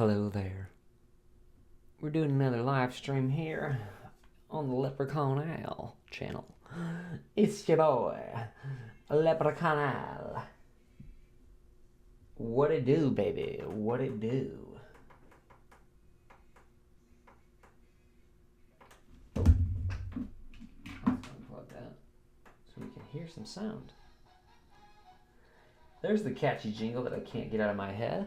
Hello there. We're doing another live stream here on the Leprechaun Al channel. It's your boy, Leprechaun Al. What it do, baby? What it do? Let's unplug that so we can hear some sound. There's the catchy jingle that I can't get out of my head.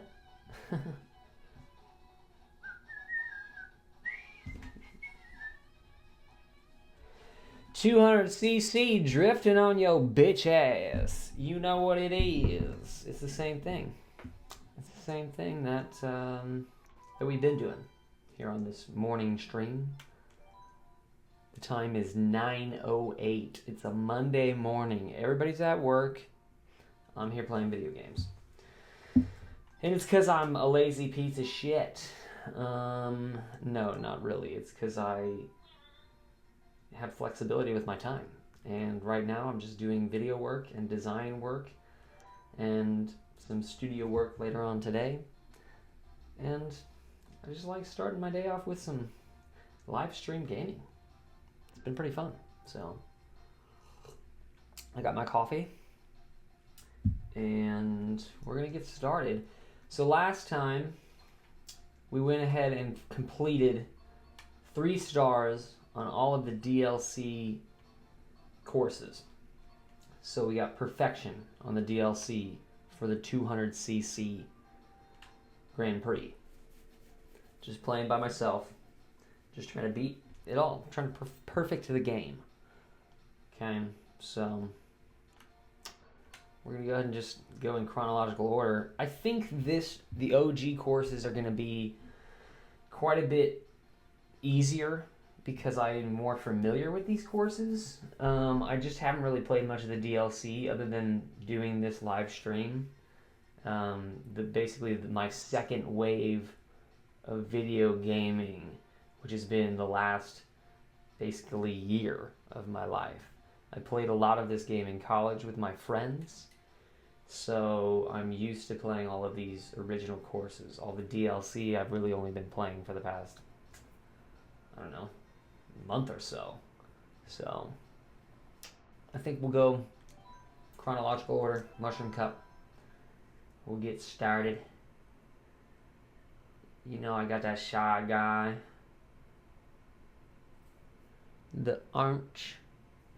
200cc drifting on your bitch ass. You know what it is. It's the same thing. It's the same thing that we've been doing here on this morning stream. The time is 9:08. It's a Monday morning. Everybody's at work. I'm here playing video games. And it's because I'm a lazy piece of shit. No, not really. It's because I have flexibility with my time. And right now I'm just doing video work and design work and some studio work later on today. And I just like starting my day off with some live stream gaming. It's been pretty fun. So I got my coffee and we're gonna get started. So last time we went ahead and completed 3 stars on all of the DLC courses. So we got perfection on the DLC for the 200cc Grand Prix. Just playing by myself, just trying to beat it all, trying to perfect the game. Okay, so we're gonna go ahead and just go in chronological order. I think the OG courses are gonna be quite a bit easier because I'm more familiar with these courses. I just haven't really played much of the DLC other than doing this live stream. Basically my second wave of video gaming, which has been the last basically year of my life. I played a lot of this game in college with my friends, so I'm used to playing all of these original courses. All the DLC I've really only been playing for the past, I don't know, month or so. So I think we'll go chronological order. Mushroom Cup. We'll get started. You know I got that shy guy. The arch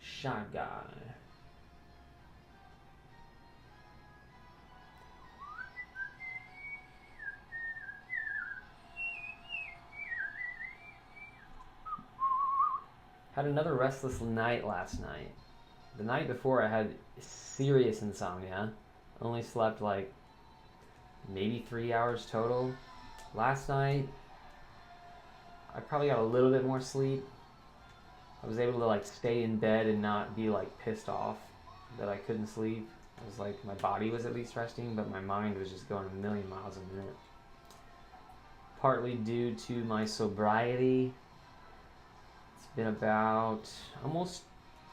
shy guy. Had another restless night last night. The night before I had serious insomnia. Only slept like maybe 3 hours total. Last night I probably got a little bit more sleep. I was able to like stay in bed and not be like pissed off that I couldn't sleep. It was like my body was at least resting, but my mind was just going a million miles a minute. Partly due to my sobriety. It's been about almost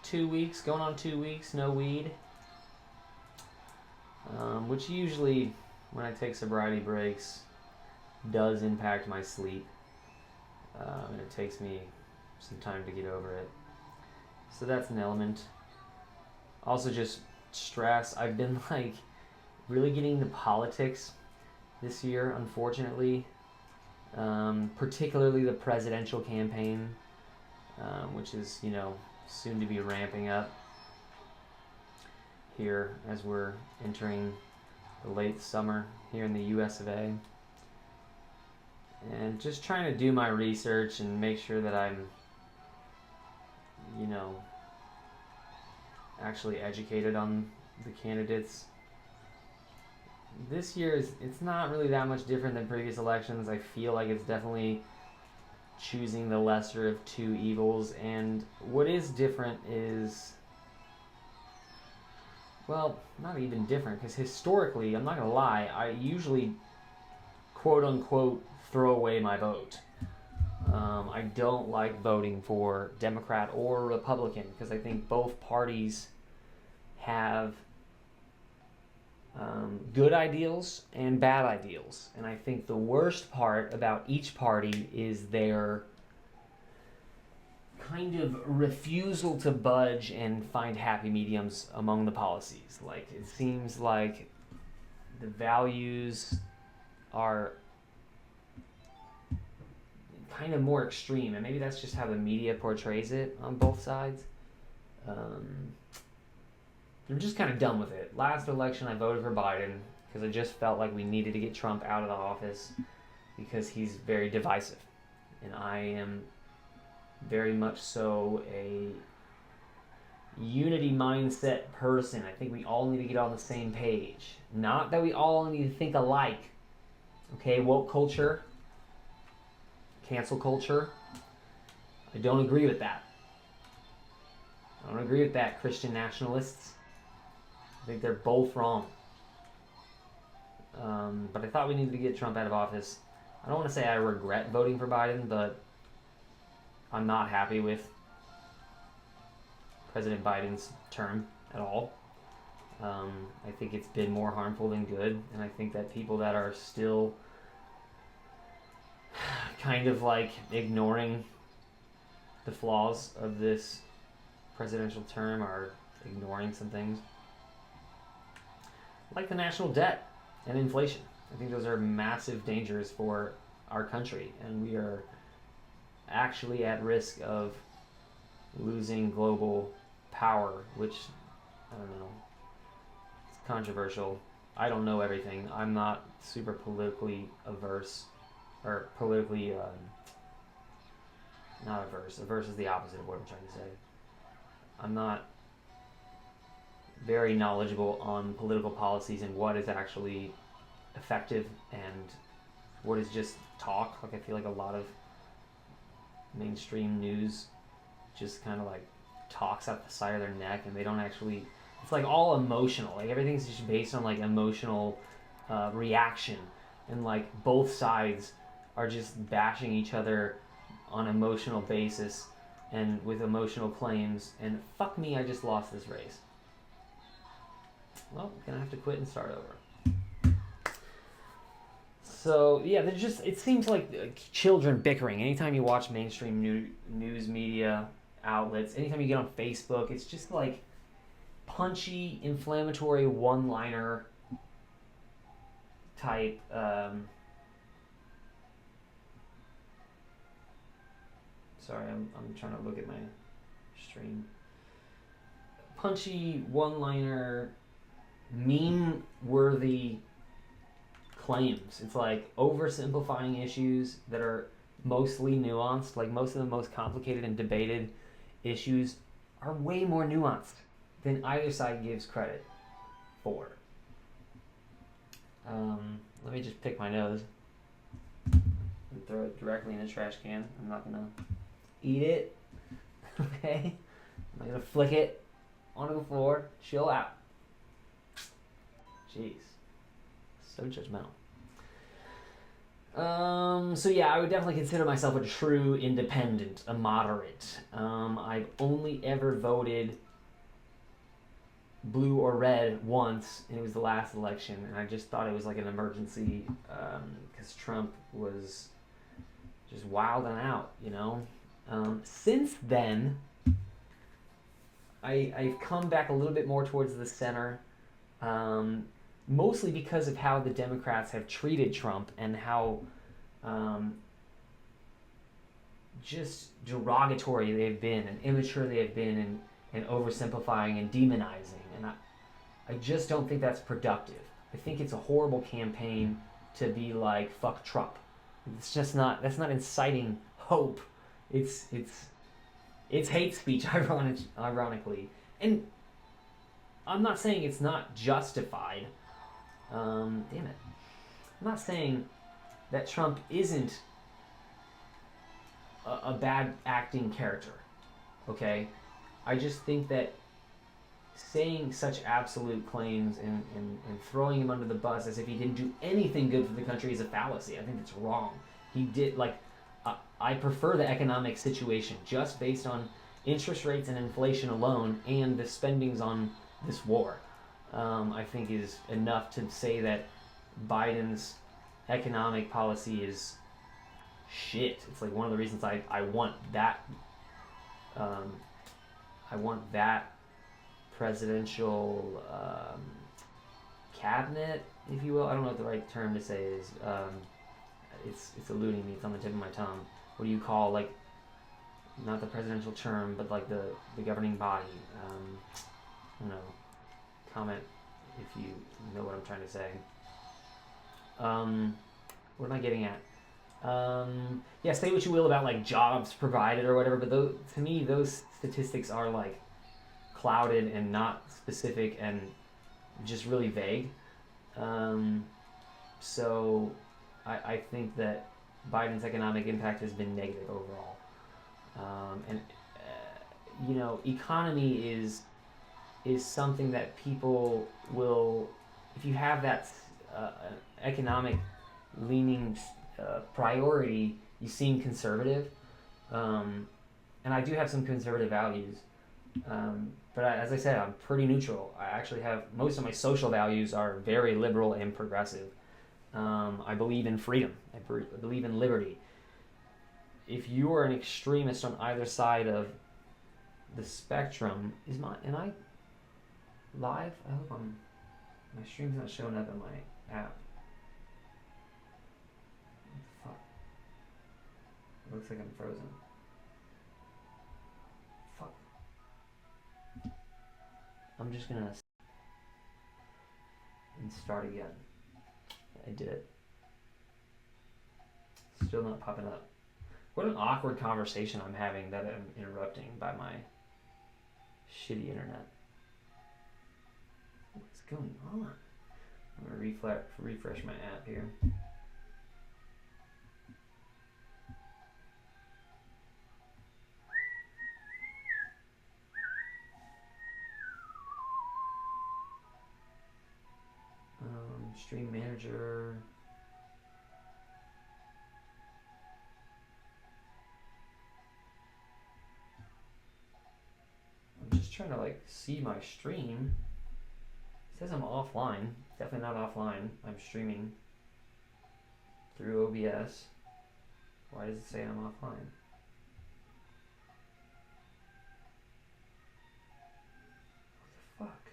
2 weeks, going on 2 weeks, no weed. Which usually, when I take sobriety breaks, does impact my sleep. And it takes me some time to get over it. So that's an element. Also just stress. I've been like really getting into politics this year, unfortunately. Particularly the presidential campaign. Which is, soon to be ramping up here as we're entering the late summer here in the US of A. And just trying to do my research and make sure that I'm, actually educated on the candidates. This year, it's not really that much different than previous elections. I feel like it's definitely choosing the lesser of two evils, and what is different is, well, not even different, because historically, I'm not gonna lie, I usually quote unquote throw away my vote. I don't like voting for Democrat or Republican because I think both parties have good ideals and bad ideals. And I think the worst part about each party is their kind of refusal to budge and find happy mediums among the policies. Like, it seems like the values are kind of more extreme, and maybe that's just how the media portrays it on both sides. I'm just kind of done with it. Last election, I voted for Biden because I just felt like we needed to get Trump out of the office because he's very divisive. And I am very much so a unity mindset person. I think we all need to get on the same page. Not that we all need to think alike. Okay, woke culture, cancel culture. I don't agree with that. I don't agree with that, Christian nationalists. I think they're both wrong. But I thought we needed to get Trump out of office. I don't want to say I regret voting for Biden, but I'm not happy with President Biden's term at all. I think it's been more harmful than good, and I think that people that are still kind of like ignoring the flaws of this presidential term are ignoring some things. Like the national debt and inflation. I think those are massive dangers for our country, and we are actually at risk of losing global power, which, I don't know, it's controversial. I don't know everything. I'm not super politically averse, or politically, not averse. Averse is the opposite of what I'm trying to say. I'm not very knowledgeable on political policies and what is actually effective and what is just talk. Like, I feel like a lot of mainstream news just kind of like talks out the side of their neck, and they don't actually, it's like all emotional. Like, everything's just based on like emotional reaction, and like both sides are just bashing each other on emotional basis and with emotional claims, and fuck me, I just lost this race. Well, I'm gonna have to quit and start over. So yeah, there's just, it seems like children bickering. Anytime you watch mainstream news media outlets, anytime you get on Facebook, it's just like punchy, inflammatory one-liner type. Sorry, I'm trying to look at my stream. Punchy one-liner, meme-worthy claims. It's like oversimplifying issues that are mostly nuanced. Like, most of the most complicated and debated issues are way more nuanced than either side gives credit for. Let me just pick my nose and throw it directly in the trash can. I'm not gonna eat it. Okay? I'm not gonna flick it onto the floor. Chill out. Jeez. So judgmental. So yeah, I would definitely consider myself a true independent, a moderate. I've only ever voted blue or red once, and it was the last election, and I just thought it was like an emergency, because Trump was just wilding out, you know? Since then, I've come back a little bit more towards the center, mostly because of how the Democrats have treated Trump and how just derogatory they've been and immature they have been, and oversimplifying and demonizing. And I just don't think that's productive. I think it's a horrible campaign to be like, fuck Trump. It's just not, that's not inciting hope. It's hate speech, ironically. And I'm not saying it's not justified. Damn it. I'm not saying that Trump isn't a bad acting character, okay? I just think that saying such absolute claims and throwing him under the bus as if he didn't do anything good for the country is a fallacy. I think it's wrong. He did, like, I prefer the economic situation just based on interest rates and inflation alone and the spendings on this war. I think is enough to say that Biden's economic policy is shit. It's like one of the reasons I want that I want that presidential cabinet, if you will. I don't know what the right term to say is. It's eluding me. It's on the tip of my tongue. What do you call, like, not the presidential term, but like the governing body? I don't know. Comment if you know what I'm trying to say. What am I getting at? Yeah, say what you will about like jobs provided or whatever, but to me those statistics are like clouded and not specific and just really vague. So I think that Biden's economic impact has been negative overall. And you know, economy is something that people will, if you have that economic leaning priority, you seem conservative. And I do have some conservative values. But as I said, I'm pretty neutral. I actually have, most of my social values are very liberal and progressive. I believe in freedom. I believe in liberty. If you are an extremist on either side of the spectrum, am I live? I hope my stream's not showing up in my app. What the fuck? It looks like I'm frozen. Fuck. I'm just gonna and start again. I did it. Still not popping up. What an awkward conversation I'm having that I'm interrupting by my shitty internet. What's going on? I'm gonna refresh my app here. Stream manager. I'm just trying to like see my stream. It says I'm offline. Definitely not offline. I'm streaming through OBS. Why does it say I'm offline? What the fuck?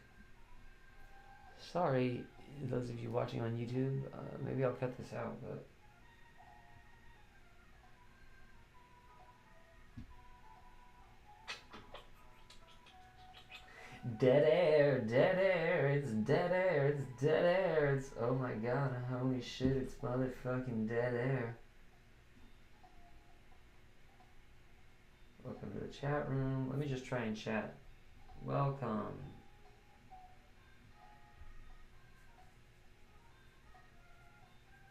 Sorry, those of you watching on YouTube. Maybe I'll cut this out, but. Dead air, dead air, it's dead air, it's dead air, it's, oh my god, holy shit, it's motherfucking dead air. Welcome to the chat room. Let me just try and chat. Welcome.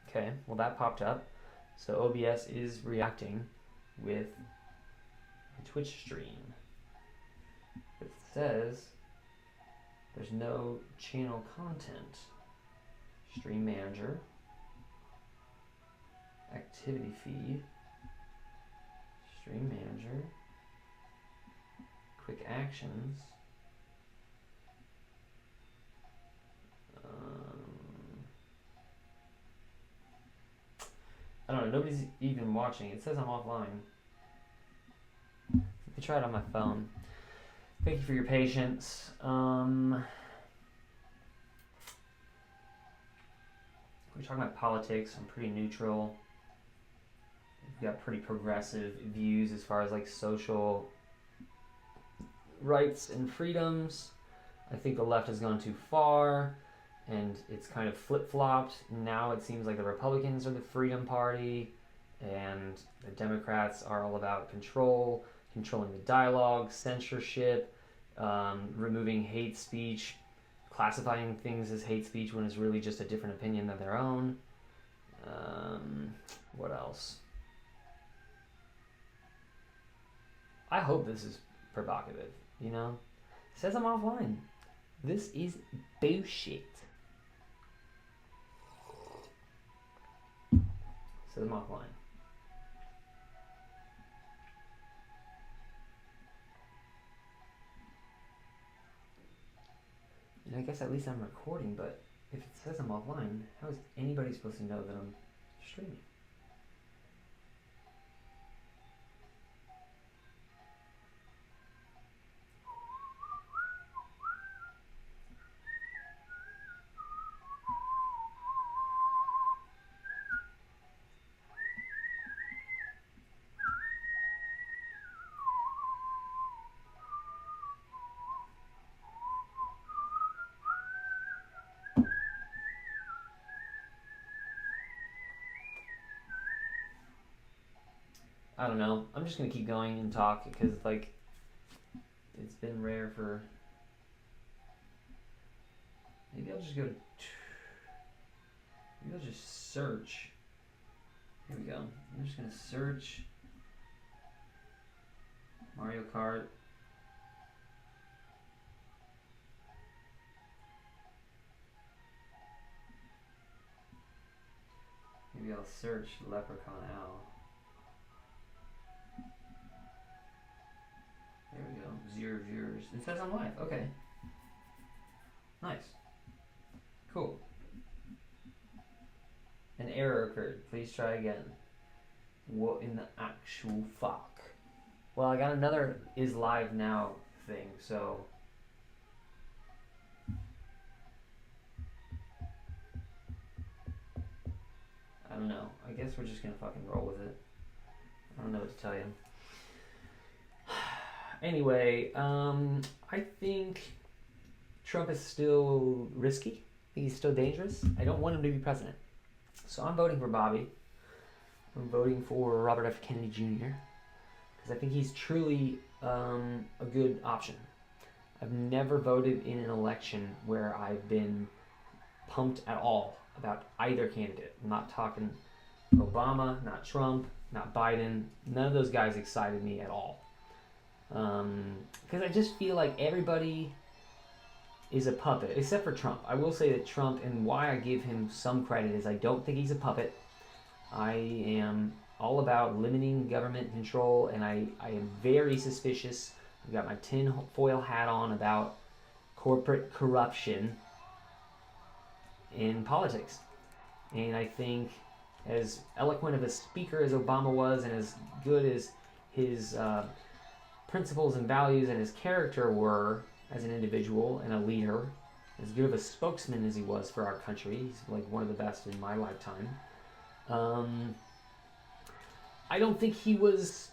Okay, well that popped up. So OBS is reacting with a Twitch stream. It says there's no channel content. Stream manager. Activity feed. Stream manager. Quick actions. I don't know, nobody's even watching. It says I'm offline. Let me try it on my phone. Thank you for your patience. We're talking about politics. I'm pretty neutral. We've got pretty progressive views as far as like social rights and freedoms. I think the left has gone too far and it's kind of flip-flopped. Now it seems like the Republicans are the freedom party and the Democrats are all about controlling the dialogue, censorship, removing hate speech, classifying things as hate speech when it's really just a different opinion than their own. What else? I hope this is provocative, you know? It says I'm offline. This is bullshit. It says I'm offline. I guess at least I'm recording, but if it says I'm offline, how is anybody supposed to know that I'm streaming? I don't know. I'm just gonna keep going and talk because like it's been rare for. Maybe I'll just go. Maybe I'll just search. Here we go. I'm just gonna search Mario Kart. Maybe I'll search Leprechaun Owl. There we go. 0 viewers. It says I'm live. Okay. Nice. Cool. An error occurred. Please try again. What in the actual fuck? Well, I got another is live now thing, so. I don't know. I guess we're just gonna fucking roll with it. I don't know what to tell you. Anyway, I think Trump is still risky. He's still dangerous. I don't want him to be president. So I'm voting for Bobby. I'm voting for Robert F. Kennedy Jr. because I think he's truly a good option. I've never voted in an election where I've been pumped at all about either candidate. I'm not talking Obama, not Trump, not Biden. None of those guys excited me at all. Because I just feel like everybody is a puppet, except for Trump. I will say that Trump, and why I give him some credit, is I don't think he's a puppet. I am all about limiting government control, and I am very suspicious. I've got my tinfoil hat on about corporate corruption in politics. And I think as eloquent of a speaker as Obama was, and as good as his principles and values and his character were as an individual and a leader, as good of a spokesman as he was for our country, he's like one of the best in my lifetime. I don't think he was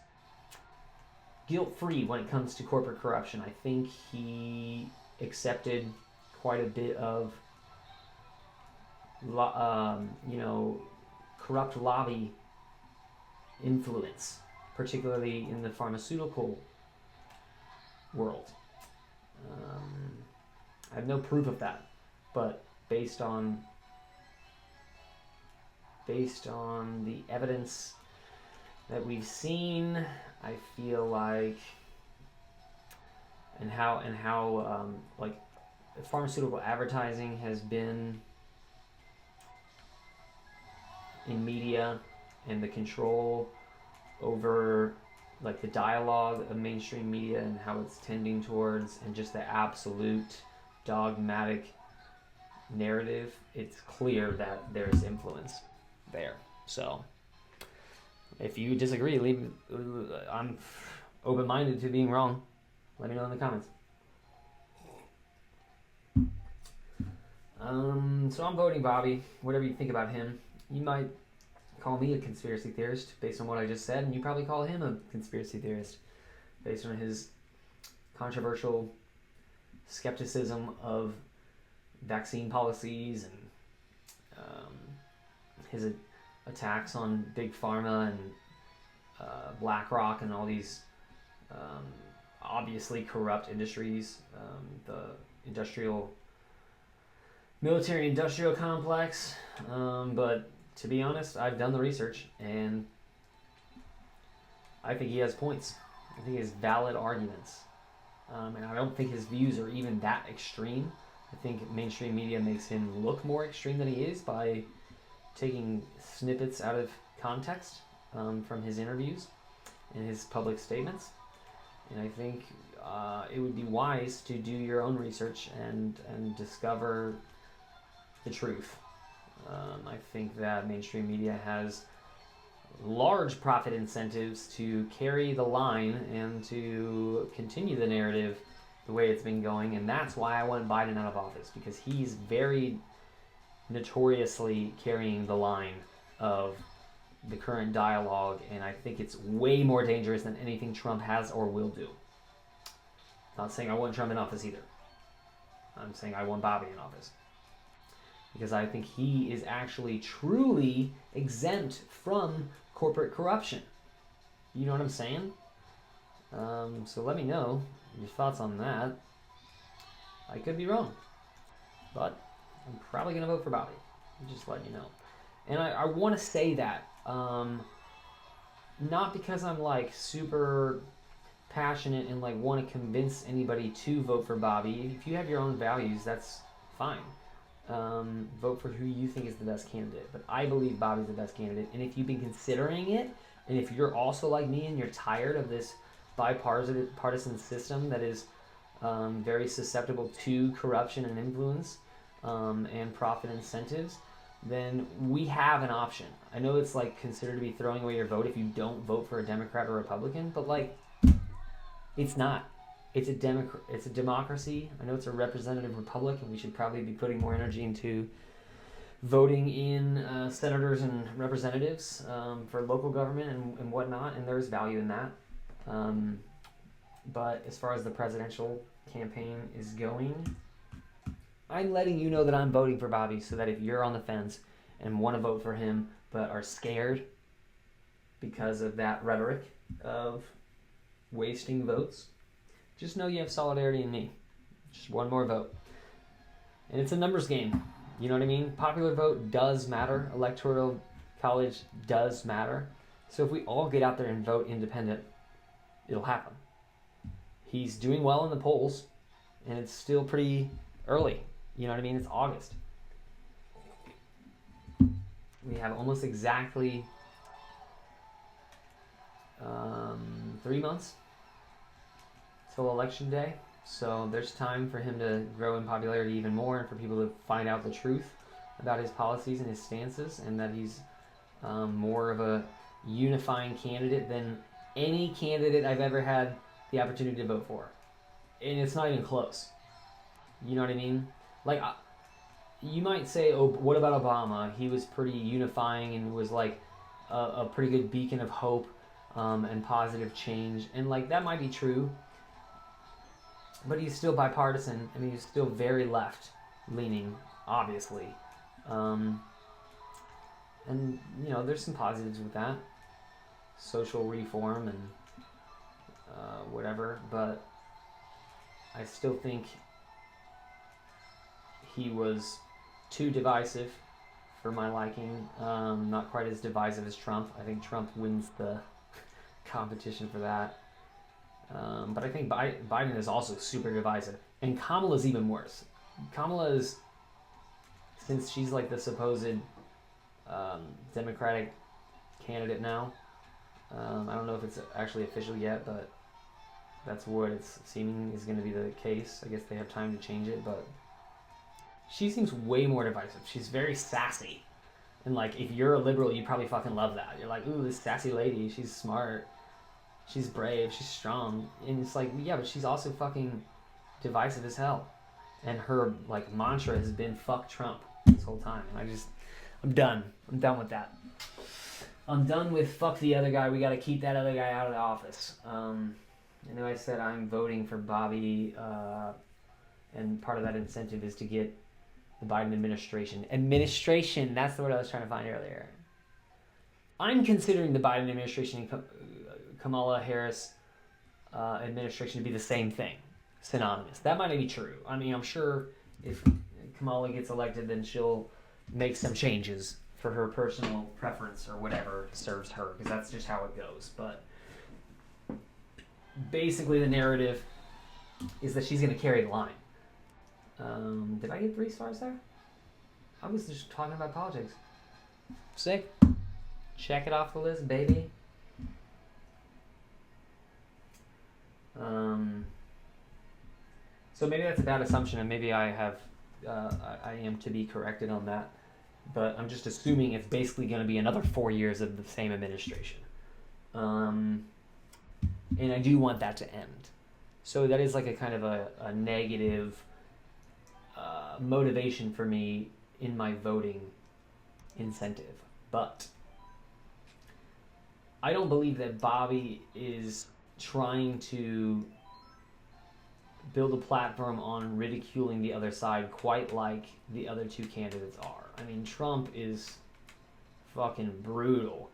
guilt-free when it comes to corporate corruption. I think he accepted quite a bit of corrupt lobby influence, particularly in the pharmaceutical world. I have no proof of that, but based on the evidence that we've seen, I feel like, and how like pharmaceutical advertising has been in media, and the control over like the dialogue of mainstream media and how it's tending towards, and just the absolute dogmatic narrative, it's clear that there's influence there. So if you disagree, I'm open-minded to being wrong. Let me know in the comments. So I'm voting Bobby. Whatever you think about him. You might call me a conspiracy theorist based on what I just said, and you probably call him a conspiracy theorist based on his controversial skepticism of vaccine policies and his attacks on Big Pharma and BlackRock and all these obviously corrupt industries, the military-industrial complex. But to be honest, I've done the research, and I think he has points. I think he has valid arguments. And I don't think his views are even that extreme. I think mainstream media makes him look more extreme than he is by taking snippets out of context from his interviews and his public statements. And I think it would be wise to do your own research and discover the truth. I think that mainstream media has large profit incentives to carry the line and to continue the narrative the way it's been going, and that's why I want Biden out of office, because he's very notoriously carrying the line of the current dialogue, and I think it's way more dangerous than anything Trump has or will do. Not saying I want Trump in office either. I'm saying I want Bobby in office, because I think he is actually truly exempt from corporate corruption. You know what I'm saying? So let me know your thoughts on that. I could be wrong, but I'm probably going to vote for Bobby. I'm just letting you know. And I want to say that, not because I'm like super passionate and like want to convince anybody to vote for Bobby. If you have your own values, that's fine. Vote for who you think is the best candidate. But I believe Bobby's the best candidate. And if you've been considering it, and if you're also like me and you're tired of this bipartisan system that is very susceptible to corruption and influence and profit incentives, then we have an option. I know it's like considered to be throwing away your vote if you don't vote for a Democrat or Republican, but like, it's not. It's a democracy. I know it's a representative republic, and we should probably be putting more energy into voting in senators and representatives for local government and whatnot, and there's value in that. But as far as the presidential campaign is going, I'm letting you know that I'm voting for Bobby, so that if you're on the fence and want to vote for him but are scared because of that rhetoric of wasting votes, just know you have solidarity in me. Just one more vote. And it's a numbers game. You know what I mean? Popular vote does matter. Electoral college does matter. So if we all get out there and vote independent, it'll happen. He's doing well in the polls, and it's still pretty early. You know what I mean? It's August. We have almost exactly 3 months till election day. So there's time for him to grow in popularity even more, and for people to find out the truth about his policies and his stances, and that he's more of a unifying candidate than any candidate I've ever had the opportunity to vote for. And it's not even close. You know what I mean? Like, you might say, oh, what about Obama? He was pretty unifying and was like a pretty good beacon of hope and positive change. And like, that might be true, but he's still bipartisan, and he's still very left leaning, obviously. And you know, there's some positives with that, social reform and whatever, but I still think he was too divisive for my liking. Not quite as divisive as Trump. I think Trump wins the competition for that. But I think Biden is also super divisive. And Kamala's even worse. Kamala is, since she's like the supposed Democratic candidate now, I don't know if it's actually official yet, but that's what it's seeming is going to be the case. I guess they have time to change it, but she seems way more divisive. She's very sassy. And like, if you're a liberal, you probably fucking love that. You're like, ooh, this sassy lady, she's smart. She's brave, she's strong. And it's like, yeah, but she's also fucking divisive as hell. And her like mantra has been fuck Trump this whole time. And I'm done. I'm done with that. I'm done with fuck the other guy. We got to keep that other guy out of the office. I know I said I'm voting for Bobby, and part of that incentive is to get the Biden administration. Administration, that's the word I was trying to find earlier. I'm considering the Biden administration and Kamala Harris administration to be the same thing, synonymous. That might not be true. I mean, I'm sure if Kamala gets elected, then she'll make some changes for her personal preference or whatever serves her, because that's just how it goes. But basically the narrative is that she's going to carry the line. Did I get 3 stars there? I was just talking about politics. Sick. Check it off the list, baby. So maybe that's a bad assumption, and maybe I have, I am to be corrected on that. But I'm just assuming it's basically going to be another 4 years of the same administration. And I do want that to end. So that is like a kind of a negative motivation for me in my voting incentive. But I don't believe that Bobby is trying to build a platform on ridiculing the other side quite like the other two candidates are. I mean, Trump is fucking brutal.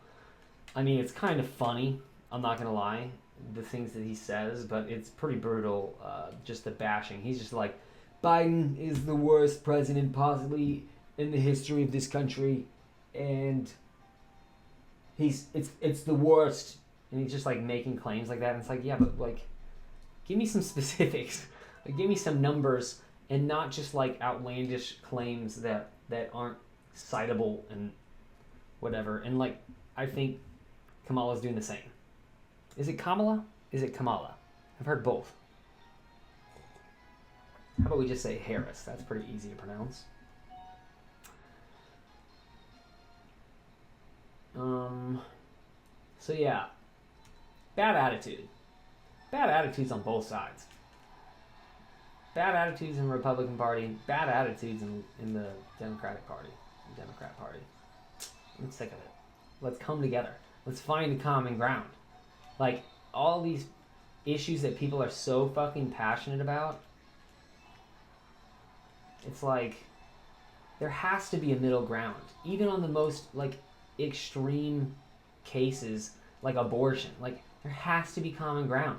I mean, it's kind of funny, I'm not gonna lie, the things that he says, but it's pretty brutal, just the bashing. He's just like, Biden is the worst president possibly in the history of this country, and it's the worst. And he's just like making claims like that, and it's like, yeah, but like, give me some specifics. Like, give me some numbers, and not just like outlandish claims that aren't citable and whatever. And like, I think Kamala's doing the same. Is it Kamala? Is it Kamala? I've heard both. How about we just say Harris? That's pretty easy to pronounce. So yeah, bad attitude. Bad attitudes on both sides. Bad attitudes in the Republican Party, bad attitudes in the Democratic Party, the Democrat Party. I'm sick of it. Let's come together. Let's find a common ground. Like, all these issues that people are so fucking passionate about, it's like, there has to be a middle ground. Even on the most, like, extreme cases, like abortion. Like, there has to be common ground.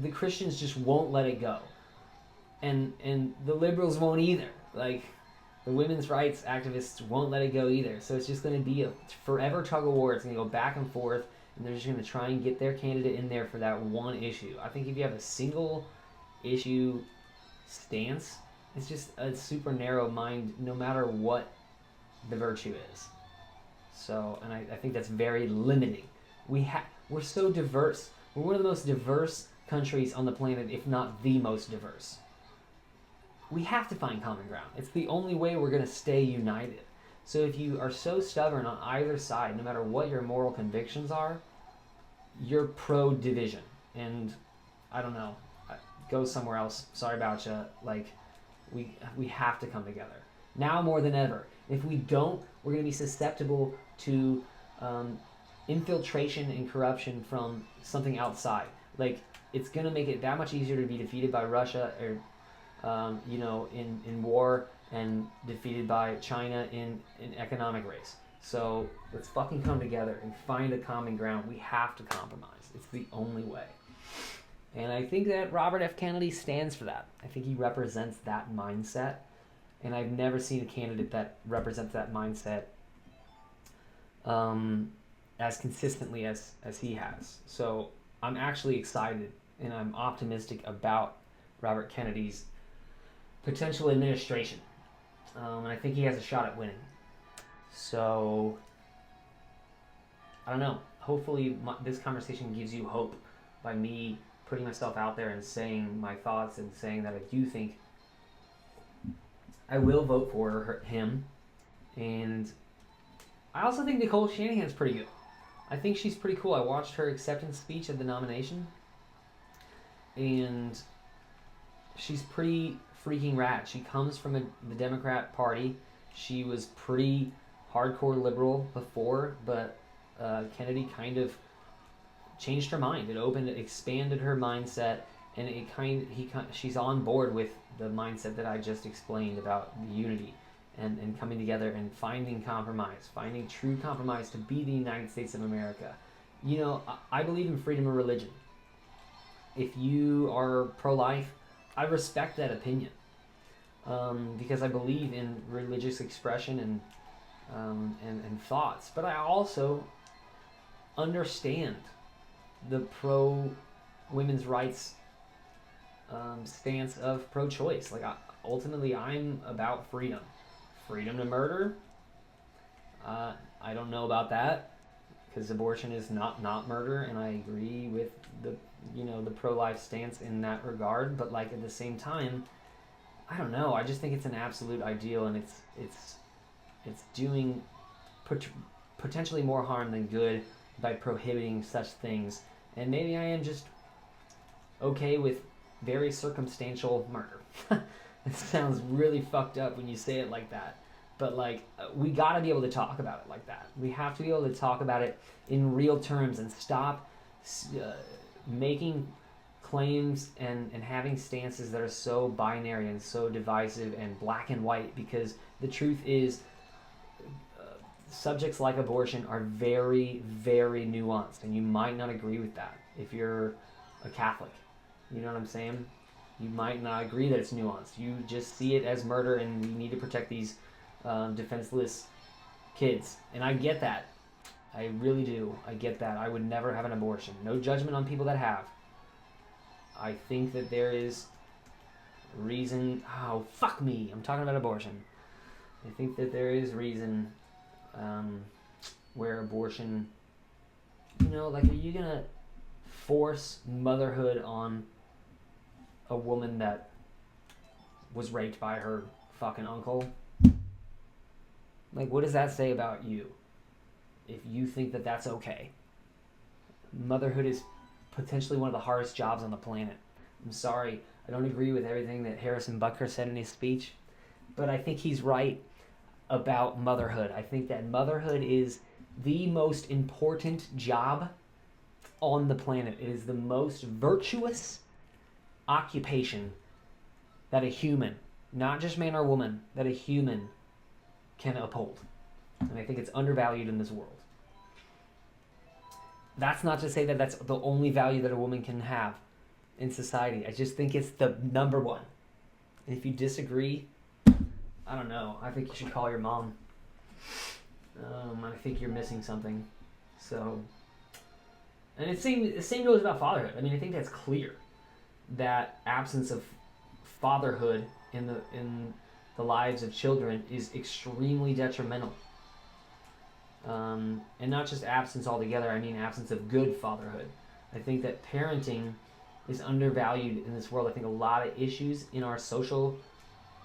The Christians just won't let it go. And the liberals won't either. Like, the women's rights activists won't let it go either. So it's just going to be a forever tug of war. It's going to go back and forth, and they're just going to try and get their candidate in there for that one issue. I think if you have a single issue stance, it's just a super narrow mind, no matter what the virtue is. So, and I think that's very limiting. We're so diverse. We're one of the most diverse countries on the planet, if not the most diverse. We have to find common ground. It's the only way we're going to stay united. So if you are so stubborn on either side, no matter what your moral convictions are, you're pro-division. And I don't know, go somewhere else. Sorry about you. Like, we have to come together. Now more than ever. If we don't, we're going to be susceptible to infiltration and corruption from something outside. Like, it's going to make it that much easier to be defeated by Russia or in war, and defeated by China in economic race. So let's fucking come together and find a common ground. We have to compromise. It's the only way. And I think that Robert F. Kennedy stands for that. I think he represents that mindset. And I've never seen a candidate that represents that mindset as consistently as he has. So I'm actually excited and I'm optimistic about Robert Kennedy's potential administration. And I think he has a shot at winning. So, I don't know. Hopefully this conversation gives you hope by me putting myself out there and saying my thoughts and saying that I do think I will vote for him. And I also think Nicole Shanahan's pretty good. I think she's pretty cool. I watched her acceptance speech at the nomination. And she's pretty freaking rad. She comes from the Democrat Party. She was pretty hardcore liberal before, but Kennedy kind of changed her mind. It expanded her mindset, and she's on board with the mindset that I just explained about the unity and coming together and finding compromise, finding true compromise to be the United States of America. You know, I believe in freedom of religion. If you are pro-life, I respect that opinion because I believe in religious expression and thoughts. But I also understand the pro-women's rights stance of pro-choice. Like, ultimately, I'm about freedom. Freedom to murder? I don't know about that. because abortion is not murder, and I agree with the the pro-life stance in that regard. But like at the same time, I don't know. I just think it's an absolute ideal, and it's doing potentially more harm than good by prohibiting such things. And maybe I am just okay with very circumstantial murder. It sounds really fucked up when you say it like that. But like, we gotta be able to talk about it like that. We have to be able to talk about it in real terms and stop making claims and having stances that are so binary and so divisive and black and white, because the truth is subjects like abortion are very, very nuanced, and you might not agree with that if you're a Catholic. You know what I'm saying? You might not agree that it's nuanced. You just see it as murder, and we need to protect these defenseless kids. And I get that. I really do. I get that. I would never have an abortion. No judgment on people that have. I think that there is reason... Oh, fuck me. I'm talking about abortion. I think that there is reason where abortion... like, are you going to force motherhood on a woman that was raped by her fucking uncle? Like, what does that say about you if you think that that's okay? Motherhood is potentially one of the hardest jobs on the planet. I'm sorry, I don't agree with everything that Harrison Butker said in his speech, but I think he's right about motherhood. I think that motherhood is the most important job on the planet. It is the most virtuous occupation that a human, not just man or woman, that a human can uphold. And I think it's undervalued in this world. That's not to say that that's the only value that a woman can have in society. I just think it's the number one. And if you disagree, I don't know. I think you should call your mom. I think you're missing something. So, and the same goes about fatherhood. I mean, I think that's clear. That absence of fatherhood in the lives of children is extremely detrimental. And not just absence altogether, I mean absence of good fatherhood. I think that parenting is undervalued in this world. I think a lot of issues in our social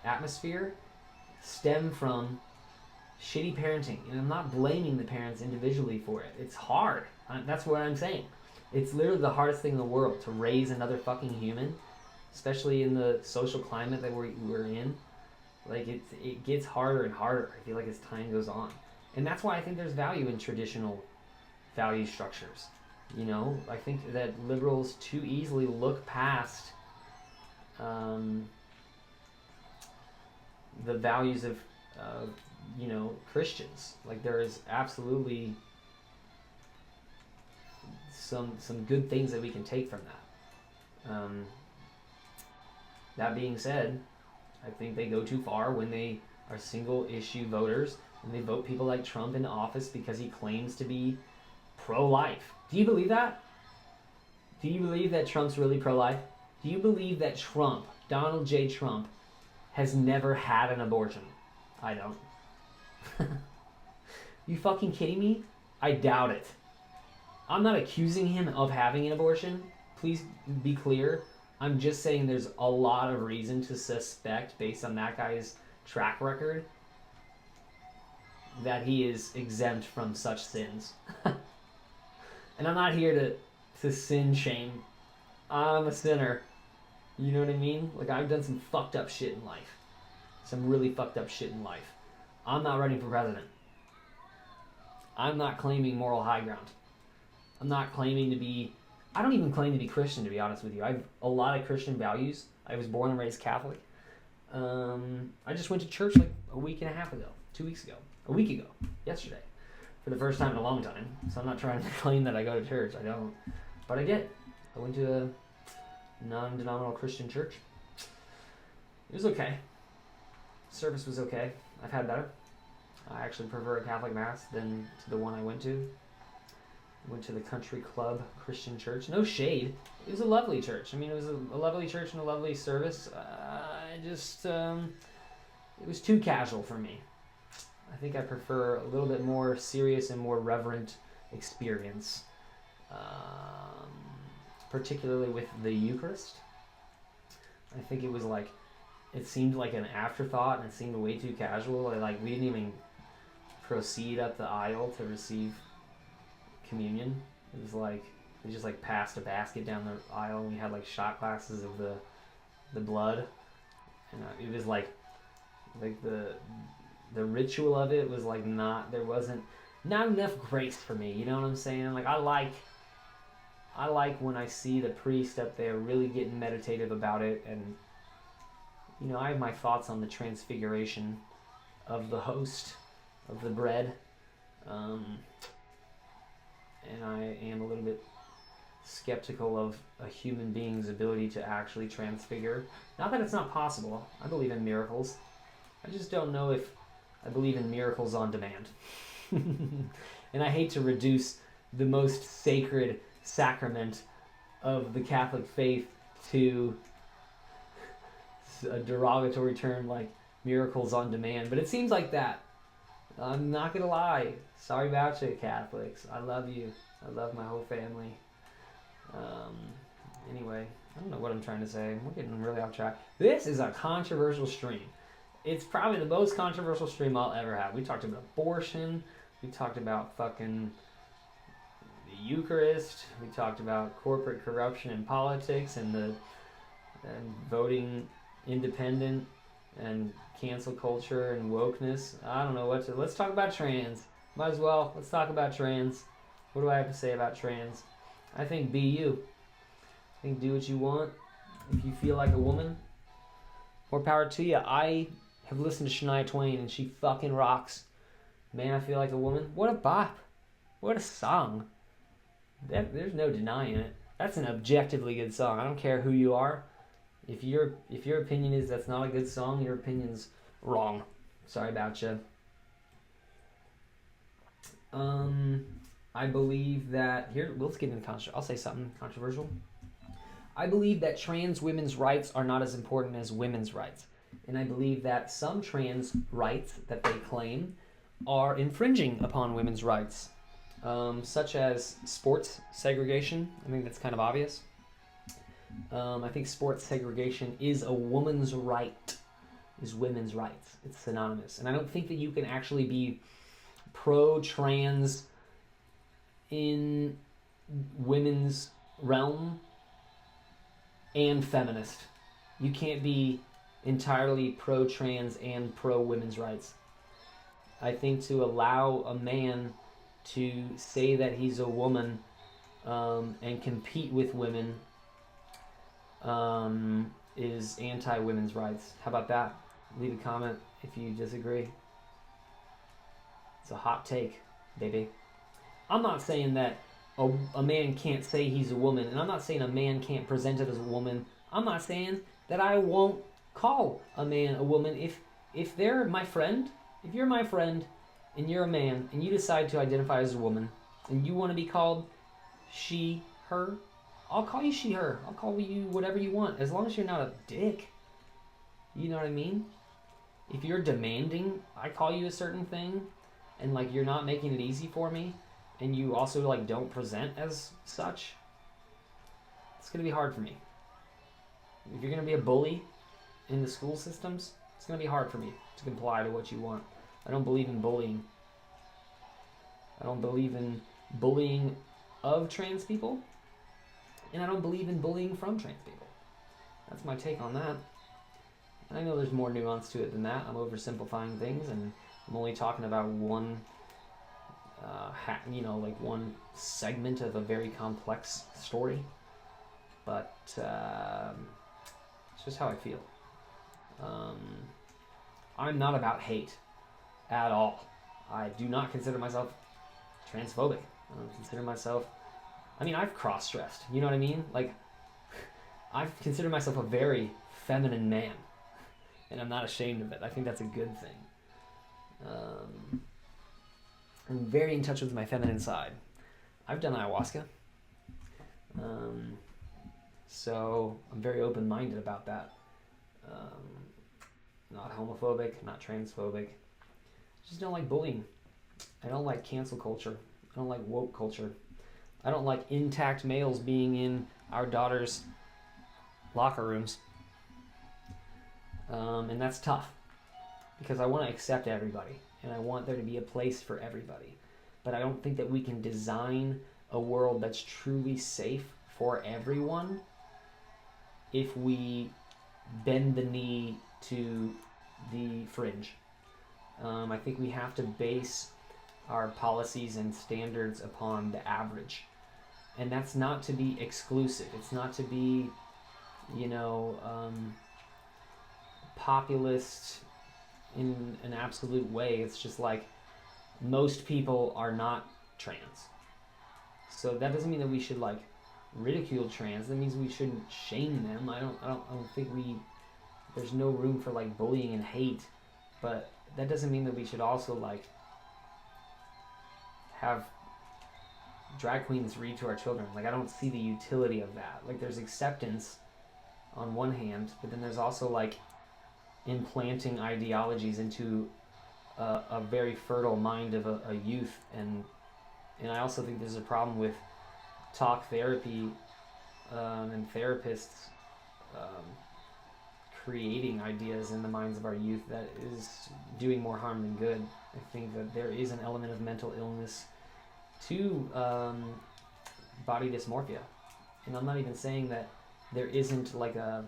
atmosphere stem from shitty parenting. And I'm not blaming the parents individually for it. It's hard. That's what I'm saying. It's literally the hardest thing in the world to raise another fucking human, especially in the social climate that we're in. Like, it gets harder and harder, I feel like, as time goes on. And that's why I think there's value in traditional value structures. I think that liberals too easily look past the values of, Christians. Like, there is absolutely some good things that we can take from that. That being said, I think they go too far when they are single issue voters and they vote people like Trump into office because he claims to be pro-life. Do you believe that? Do you believe that Trump's really pro-life? Do you believe that Trump, Donald J. Trump, has never had an abortion? I don't. You fucking kidding me? I doubt it. I'm not accusing him of having an abortion. Please be clear. I'm just saying there's a lot of reason to suspect, based on that guy's track record, that he is exempt from such sins. And I'm not here to sin shame. I'm a sinner. You know what I mean? Like, I've done some fucked up shit in life. Some really fucked up shit in life. I'm not running for president. I'm not claiming moral high ground. I'm not claiming to be... I don't even claim to be Christian, to be honest with you. I have a lot of Christian values. I was born and raised Catholic. I just went to church like a week and a half ago. 2 weeks ago. A week ago. Yesterday. For the first time in a long time. So I'm not trying to claim that I go to church. I don't. But I did. I went to a non-denominational Christian church. It was okay. Service was okay. I've had better. I actually prefer a Catholic Mass than to the one I went to. Went to the Country Club Christian Church. No shade. It was a lovely church. I mean, it was a lovely church and a lovely service. It was too casual for me. I think I prefer a little bit more serious and more reverent experience, particularly with the Eucharist. I think it was like, it seemed like an afterthought, and it seemed way too casual. Like we didn't even proceed up the aisle to receive communion. It was like we just like passed a basket down the aisle, and we had like shot glasses of the blood, and it was like the ritual of it was like there wasn't not enough grace for me. You know what I'm saying? Like I like when I see the priest up there really getting meditative about it, and you know, I have my thoughts on the transfiguration of the host of the bread, and I am a little bit skeptical of a human being's ability to actually transfigure. Not that it's not possible. I believe in miracles. I just don't know if I believe in miracles on demand. And I hate to reduce the most sacred sacrament of the Catholic faith to a derogatory term like miracles on demand, but it seems like that. I'm not gonna lie. Sorry about you, Catholics. I love you. I love my whole family. Anyway, I don't know what I'm trying to say. We're getting really off track. This is a controversial stream. It's probably the most controversial stream I'll ever have. We talked about abortion. We talked about fucking the Eucharist. We talked about corporate corruption in politics and voting independent and cancel culture and wokeness. I don't know what to. Let's talk about trans. Might as well. Let's talk about trans. What do I have to say about trans? I think be you. I think do what you want. If you feel like a woman, more power to you. I have listened to Shania Twain and she fucking rocks. Man, I Feel Like a Woman. What a bop. What a song. There's no denying it. That's an objectively good song. I don't care who you are. If your opinion is that's not a good song, your opinion's wrong. Sorry about you. I believe that here. Let's get into I'll say something controversial. I believe that trans women's rights are not as important as women's rights, and I believe that some trans rights that they claim are infringing upon women's rights, such as sports segregation. I think that's kind of obvious. I think sports segregation is a woman's right, is women's rights. It's synonymous. And I don't think that you can actually be pro-trans in women's realm and feminist. You can't be entirely pro-trans and pro-women's rights. I think to allow a man to say that he's a woman and compete with women is anti-women's rights. How about that? Leave a comment if you disagree. It's a hot take, baby. I'm not saying that a man can't say he's a woman, and I'm not saying a man can't present it as a woman. I'm not saying that I won't call a man a woman if they're my friend. If you're my friend and you're a man and you decide to identify as a woman and you want to be called she, her, I'll call you she, her. I'll call you whatever you want, as long as you're not a dick. You know what I mean? If you're demanding I call you a certain thing, and like you're not making it easy for me, and you also like don't present as such, it's gonna be hard for me. If you're gonna be a bully in the school systems, it's gonna be hard for me to comply to what you want. I don't believe in bullying. I don't believe in bullying of trans people. And I don't believe in bullying from trans people. That's my take on that. I know there's more nuance to it than that. I'm oversimplifying things, and I'm only talking about one, one segment of a very complex story. But it's just how I feel. I'm not about hate at all. I do not consider myself transphobic. I don't consider myself... I've cross-dressed. You know what I mean? Like, I've considered myself a very feminine man. And I'm not ashamed of it. I think that's a good thing. I'm very in touch with my feminine side. I've done ayahuasca. So I'm very open-minded about that. Not homophobic, not transphobic. Just don't like bullying. I don't like cancel culture. I don't like woke culture. I don't like intact males being in our daughters' locker rooms. And that's tough because I want to accept everybody and I want there to be a place for everybody. But I don't think that we can design a world that's truly safe for everyone if we bend the knee to the fringe. I think we have to base our policies and standards upon the average. And that's not to be exclusive. It's not to be, populist in an absolute way. It's just like most people are not trans. So that doesn't mean that we should like ridicule trans. That means we shouldn't shame them. I don't think there's no room for like bullying and hate, but that doesn't mean that we should also like have drag queens read to our children. Like, I don't see the utility of that. Like, there's acceptance on one hand, but then there's also like implanting ideologies into a very fertile mind of a youth, and I also think there's a problem with talk therapy and therapists creating ideas in the minds of our youth that is doing more harm than good. I think that there is an element of mental illness to body dysmorphia, and I'm not even saying that there isn't like a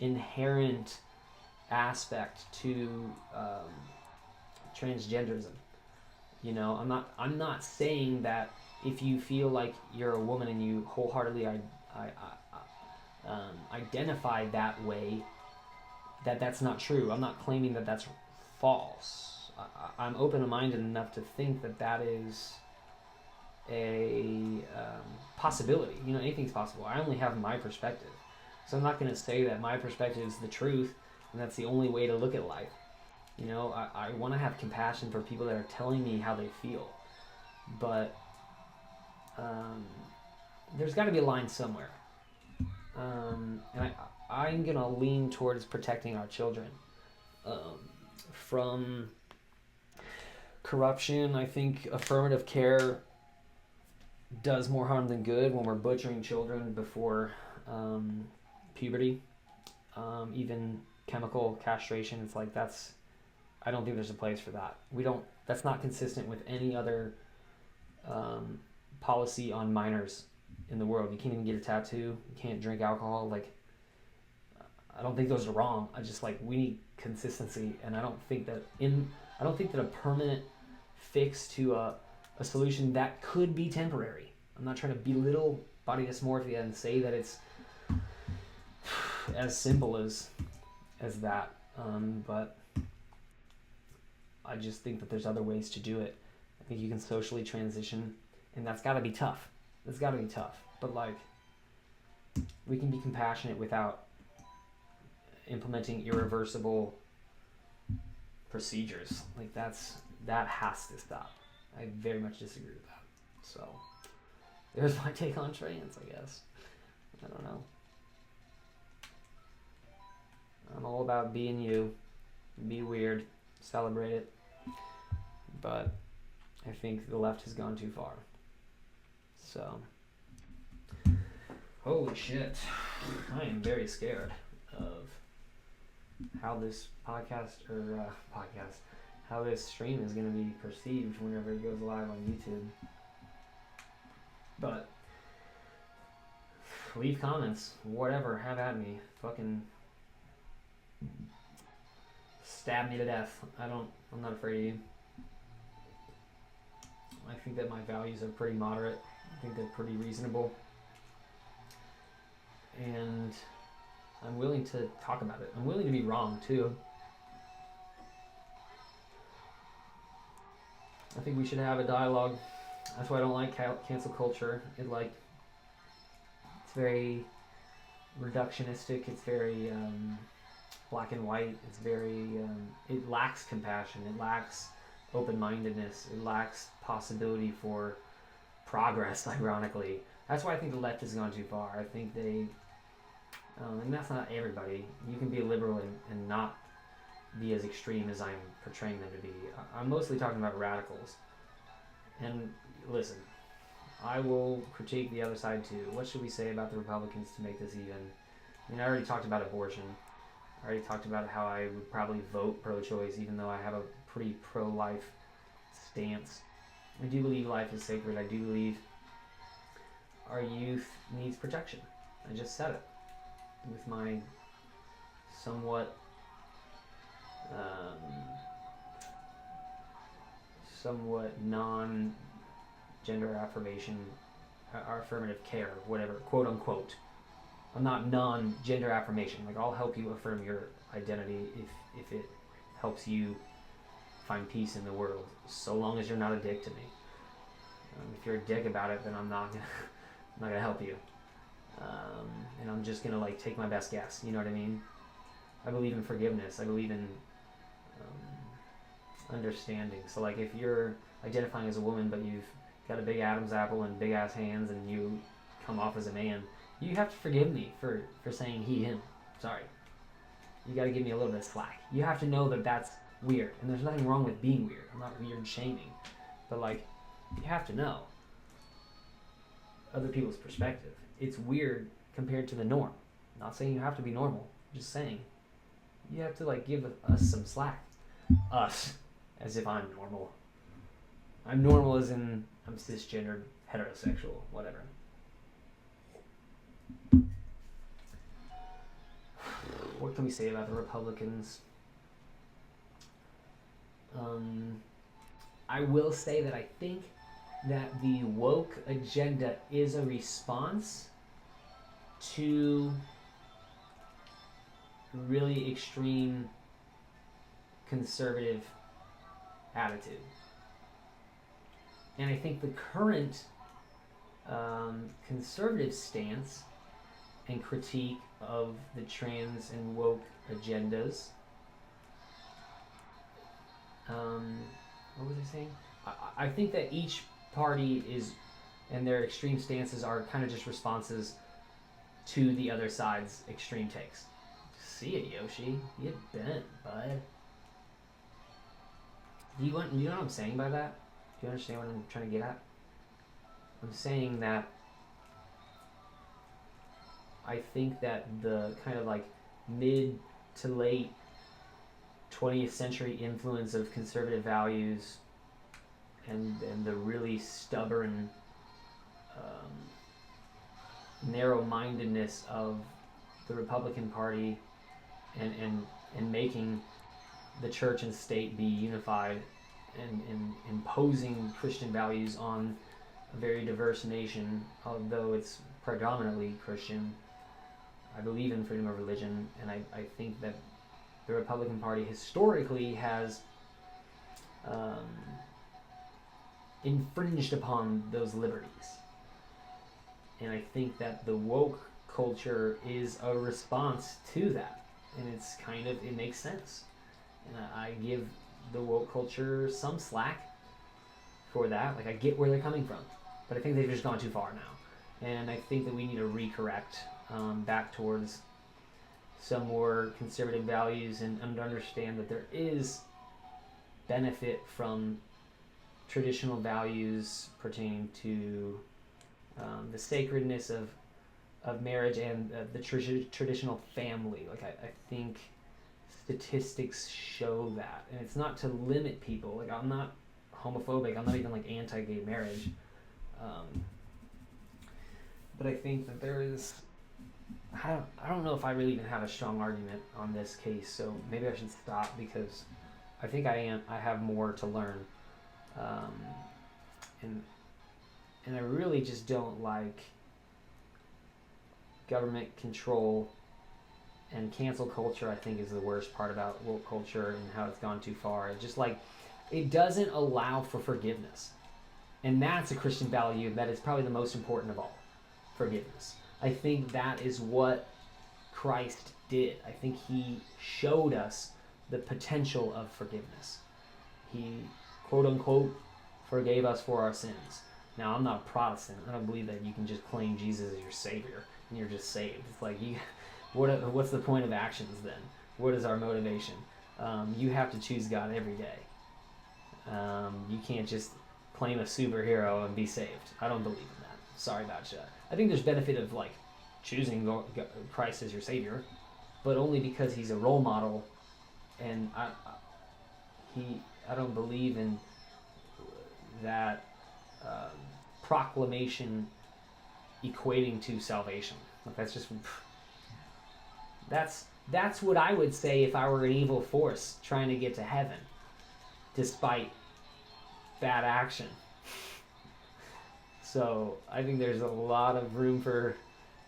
inherent aspect to transgenderism. I'm not saying that if you feel like you're a woman and you wholeheartedly identify that way, that's not true. I'm not claiming that that's false. I'm open-minded enough to think that is a possibility. Anything's possible. I only have my perspective, so I'm not going to say that my perspective is the truth and that's the only way to look at life. I want to have compassion for people that are telling me how they feel, but there's got to be a line somewhere, and I'm going to lean towards protecting our children from corruption. I think affirmative care does more harm than good when we're butchering children before puberty. Even chemical castration, it's like I don't think there's a place for that. That's not consistent with any other policy on minors in the world. You can't even get a tattoo. You can't drink alcohol. Like, I don't think those are wrong. I just we need consistency, and I don't think that a permanent fix to a solution that could be temporary. I'm not trying to belittle body dysmorphia and say that it's as simple as that, but I just think that there's other ways to do it. I think you can socially transition, and that's got to be tough. It's got to be tough, but we can be compassionate without implementing irreversible procedures. That has to stop. I very much disagree with that. So there's my take on trans, I guess. I don't know. I'm all about being you. Be weird. Celebrate it. But I think the left has gone too far. So, holy shit. I am very scared of how this how this stream is going to be perceived whenever it goes live on YouTube. But leave comments, whatever, have at me. Fucking stab me to death. I'm not afraid of you. I think that my values are pretty moderate. I think they're pretty reasonable. And I'm willing to talk about it. I'm willing to be wrong too. I think we should have a dialogue. That's why I don't like cancel culture. It's very reductionistic. It's very black and white. It's very it lacks compassion. It lacks open-mindedness. It lacks possibility for progress, ironically. That's why I think the left has gone too far. I think they and that's not everybody. You can be a liberal and not be as extreme as I'm portraying them to be. I'm mostly talking about radicals. And listen, I will critique the other side too. What should we say about the Republicans to make this even? I mean, I already talked about abortion. I already talked about how I would probably vote pro-choice, even though I have a pretty pro-life stance. I do believe life is sacred. I do believe our youth needs protection. I just said it with my somewhat non-gender affirmation or affirmative care, whatever, quote unquote. I'm not non-gender affirmation. Like, I'll help you affirm your identity if it helps you find peace in the world, so long as you're not a dick to me. If you're a dick about it, then I'm not gonna help you. And I'm just gonna like take my best guess. You know what I mean? I believe in forgiveness. I believe in understanding. So like, if you're identifying as a woman but you've got a big Adam's apple and big ass hands and you come off as a man, you have to forgive me for saying he, him. Sorry. You got to give me a little bit of slack. You have to know that that's weird, and there's nothing wrong with being weird. I'm not weird shaming, but like, you have to know other people's perspective. It's weird compared to the norm. I'm not saying you have to be normal. I'm just saying you have to like give us some slack. Us, as if I'm normal. I'm normal as in I'm cisgendered, heterosexual, whatever. What can we say about the Republicans? I will say that I think that the woke agenda is a response to really extreme conservative attitude. And I think the current conservative stance and critique of the trans and woke agendas. What was I saying? I think that each party is, and their extreme stances are kind of just responses to the other side's extreme takes. See it, Yoshi. You bent, bud. You know what I'm saying by that? Do you understand what I'm trying to get at? I'm saying that I think that the kind of like mid to late 20th century influence of conservative values and the really stubborn narrow-mindedness of the Republican Party and making the church and state be unified and imposing Christian values on a very diverse nation, although it's predominantly Christian. I believe in freedom of religion, and I think that the Republican Party historically has infringed upon those liberties. And I think that the woke culture is a response to that. And it's kind of, it makes sense. And I give the woke culture some slack for that. Like, I get where they're coming from. But I think they've just gone too far now. And I think that we need to recorrect back towards some more conservative values and understand that there is benefit from traditional values pertaining to the sacredness of marriage and the traditional family. Like, I think statistics show that. And it's not to limit people. Like, I'm not homophobic. I'm not even like anti-gay marriage. But I think that there is, I don't know if I really even have a strong argument on this case, so maybe I should stop because I think I have more to learn. And I really just don't like government control, and cancel culture I think is the worst part about woke culture and how it's gone too far. It just like, it doesn't allow for forgiveness. And that's a Christian value that is probably the most important of all. Forgiveness. I think that is what Christ did. I think he showed us the potential of forgiveness. He, quote unquote, forgave us for our sins. Now, I'm not a Protestant. I don't believe that you can just claim Jesus as your Savior and you're just saved. It's like, what's the point of actions then? What is our motivation? You have to choose God every day. You can't just claim a superhero and be saved. I don't believe in that. Sorry about you. I think there's benefit of like choosing Christ as your savior, but only because he's a role model, and I don't believe in that proclamation equating to salvation. Like that's what I would say if I were an evil force trying to get to heaven, despite bad action. So I think there's a lot of room for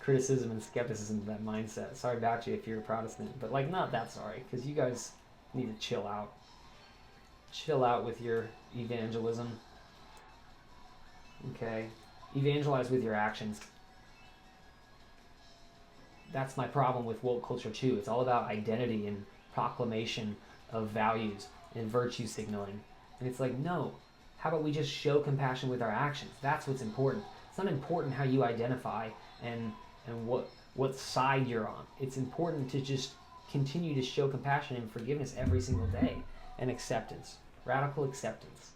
criticism and skepticism to that mindset. Sorry about you if you're a Protestant, but like not that sorry, because you guys need to chill out. Chill out with your evangelism. Okay? Evangelize with your actions. That's my problem with woke culture too. It's all about identity and proclamation of values and virtue signaling. And it's like, no. How about we just show compassion with our actions? That's what's important. It's not important how you identify and what side you're on. It's important to just continue to show compassion and forgiveness every single day. And acceptance. Radical acceptance.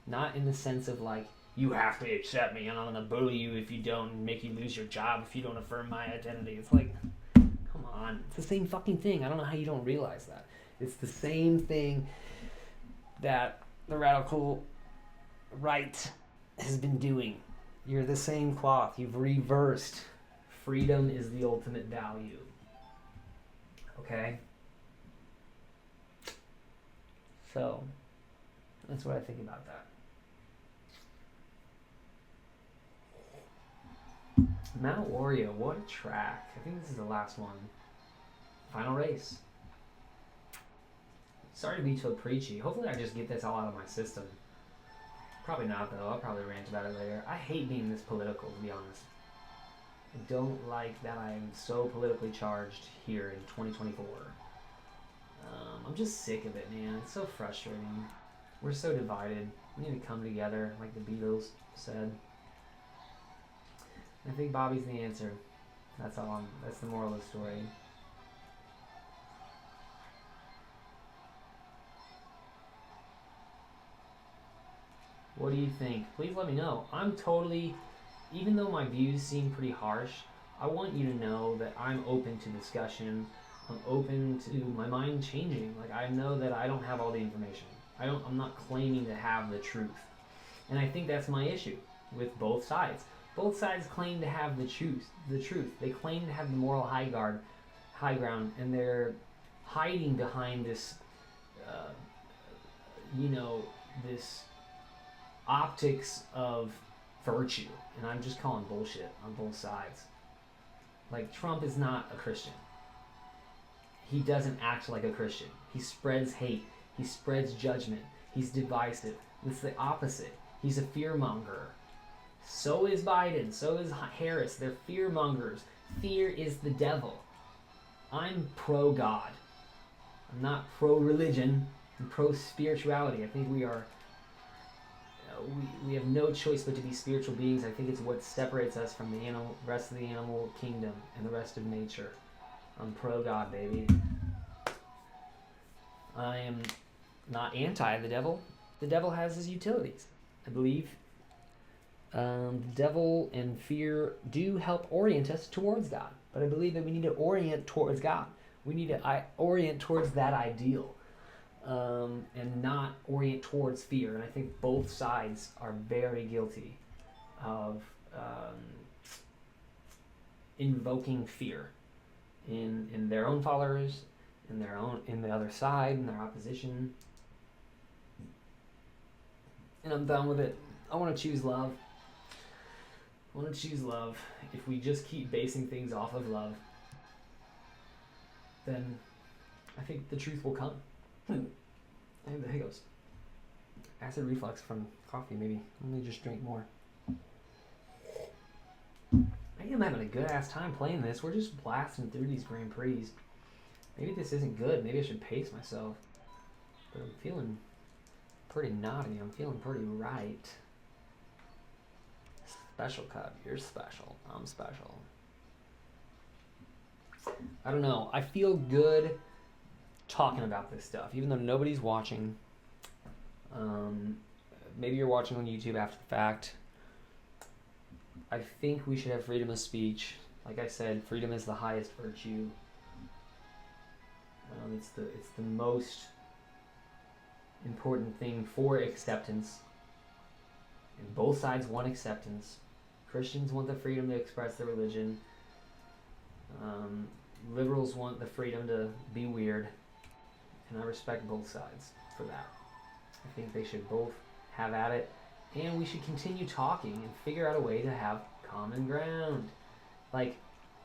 Not in the sense of like, you have to accept me and I'm going to bully you if you don't, and make you lose your job if you don't affirm my identity. It's like, come on. It's the same fucking thing. I don't know how you don't realize that. It's the same thing that the radical right has been doing. You're the same cloth. You've reversed. Freedom is the ultimate value. Okay? So, that's what I think about that. Mount Wario, what a track. I think this is the last one. Final race. Sorry to be so preachy. Hopefully I just get this all out of my system. Probably not though. I'll probably rant about it later. I hate being this political, to be honest. I don't like that I'm so politically charged here in 2024. I'm just sick of it, man. It's so frustrating. We're so divided. We need to come together, like the Beatles said. I think Bobby's the answer. That's the moral of the story. What do you think? Please let me know. I'm totally, even though my views seem pretty harsh, I want you to know that I'm open to discussion. I'm open to my mind changing. Like, I know that I don't have all the information. I'm not claiming to have the truth. And I think that's my issue with both sides. Both sides claim to have the truth. They claim to have the moral high ground, and they're hiding behind this, this optics of virtue. And I'm just calling bullshit on both sides. Like, Trump is not a Christian. He doesn't act like a Christian. He spreads hate. He spreads judgment. He's divisive. It's the opposite. He's a fearmonger. So is Biden. So is Harris. They're fearmongers. Fear is the devil. I'm pro-God. I'm not pro-religion. I'm pro-spirituality. I think we are... we have no choice but to be spiritual beings. I think it's what separates us from the rest of the animal kingdom and the rest of nature. I'm pro-God, baby. I am not anti the devil. The devil has his utilities, I believe. The devil and fear do help orient us towards God. But I believe that we need to orient towards God. We need to orient towards that ideal. And not orient towards fear. And I think both sides are very guilty of invoking fear in their own followers, in the other side, in their opposition. And I'm done with it. I want to choose love. If we just keep basing things off of love, then I think the truth will come. I have the hiccups. Acid reflux from coffee, maybe. Let me just drink more. I am having a good ass time playing this. We're just blasting through these Grand Prix. Maybe this isn't good. Maybe I should pace myself. But I'm feeling pretty naughty. I'm feeling pretty right. Special Cup. You're special. I'm special. I don't know. I feel good talking about this stuff, even though nobody's watching. maybe you're watching on YouTube after the fact. I think we should have freedom of speech. Like I said, freedom is the highest virtue. It's the most important thing for acceptance. And both sides want acceptance. Christians want the freedom to express their religion. Liberals want the freedom to be weird. And I respect both sides for that. I think they should both have at it. And we should continue talking and figure out a way to have common ground. Like,